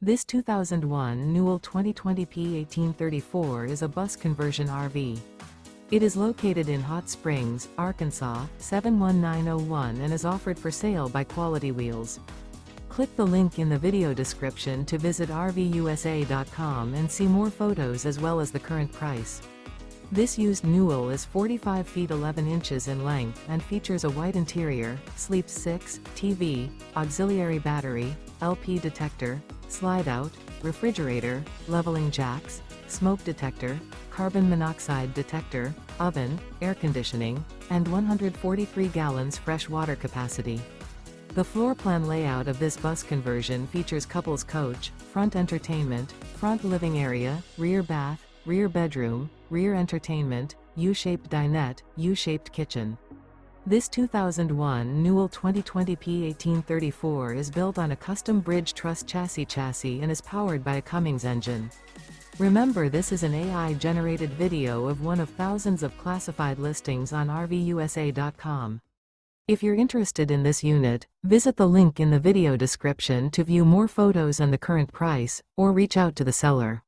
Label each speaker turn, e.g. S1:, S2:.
S1: This 2001 Newell 2020P 1834 is a bus conversion RV. It is located in Hot Springs, Arkansas, 71901 and is offered for sale by Quality Wheelz. Click the link in the video description to visit RVUSA.com and see more photos as well as the current price. This used Newell is 45 feet 11 inches in length and features a white interior, sleeps 6, TV, auxiliary battery, LP detector, Slideout, refrigerator, leveling jacks, smoke detector, carbon monoxide detector, oven, air conditioning, and 143 gallons fresh water capacity. The floor plan layout of this bus conversion features couples coach, front entertainment, front living area, rear bath, rear bedroom, rear entertainment, U-shaped dinette, U-shaped kitchen. This 2001 Newell 2020P 1834 is built on a custom bridge truss chassis and is powered by a Cummings engine. Remember, this is an AI-generated video of one of thousands of classified listings on RVUSA.com. If you're interested in this unit, visit the link in the video description to view more photos and the current price, or reach out to the seller.